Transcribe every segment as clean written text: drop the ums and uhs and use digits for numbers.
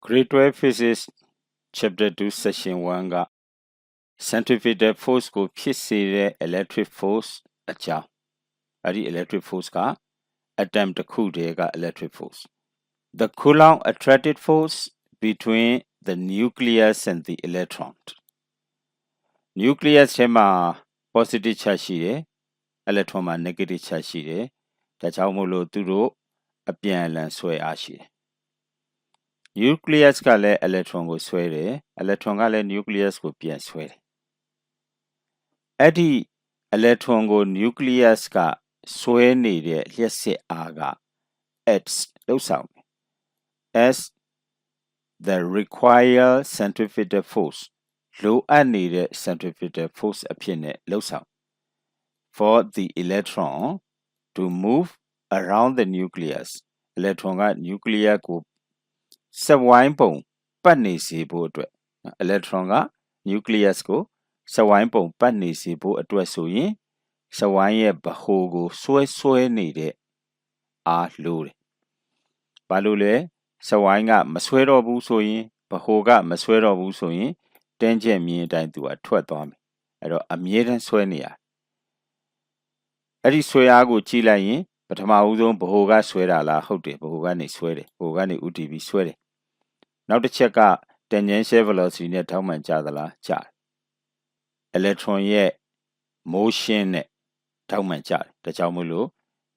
Grade 12 Physics Chapter 2 Section 1 က Centrifugal Force ကိုဖြစ်စေတဲ့ Electric Force အကြောင်းအဲ့ဒီ Electric Force က Atom တစ်ခုတည်းက Electric Force The Coulomb attracted force between the nucleus and the electron Nucleus ထဲမှာ positive charge ရှိတယ် electron မှာ negative charge ရှိတယ်ဒါကြောင့်မို့လို့သူတို့အပြန်အလှန်ဆွဲအားရှိတယ်Nucleus ကလည်း electron ကိုဆွဲတယ် electron ကလည်း nucleus ကိုပြန်ဆွဲတယ်အဲ့ဒီ electron ကို nucleus ကဆွဲနေတဲ့လျှက်စစ်အားက X လောက်ဆောင်တယ် as the required centrifugal force လိုအပ်နေတဲ့ centrifugal force အဖြစ်နဲ့လောက်ဆောင် for the electron to move around the nucleus electron က nucleus ကိုစက်ဝိုင်းပုံပတ်နေစေဖို့အတွက် electron က nucleus ကိုစက်ဝိုင်းပုံပတ်နေစေဖို့အတွက်ဆိုရင်စက်ဝိုင်းရဲ့ဗဟိုကိုဆွဲနေတဲ့အားလိုတယ်ဘာလို့လဲစက်ဝိုင်းကမဆွဲတော့ဘူးဆိုရင်ဗဟိုကမဆွဲတော့ဘူးဆိုရင်တင်းကျပ်မြင်အတိုင်းသူကထွက်သွားမယ်အဲ့တော့အမြဲတမ်းဆွဲနေရအဲ့ဒီဆွဲအားကိုကြည့်လိုက်ရင်ပထမဦးဆုံးဗဟိုကဆွဲတာလားဟုတ်တယ်ဗဟိုကနေဆွဲတယ်ဗဟိုကနေဥတီပြီးဆွဲတယ်နောက်တစ်ချက်က tangential velocity နဲ့ထောက်မှန်ကြသလားကြတယ် electron ရဲ့ motion နဲ့ထောက်မှန်ကြတယ်ဒါကြောင့်မို့လို့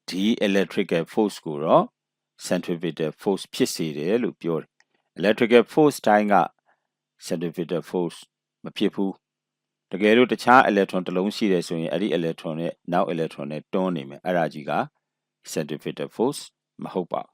ဒီ electrical force ကိုတော့ centrifugal force ဖြစ်စေတယ်လို့ပြောတယ် electrical force တိုင်းက centrifugal force မဖြစ်ဘူးတကယ်လို့တခြား electron တစ်လုံးရှိတယ်ဆိုရင်အဲ့ဒီ electron နဲ့နောက် electron နဲ့တွန်းနေမယ်အဲ့ဒါကြီးက centrifugal force မဟုတ်ပါဘူး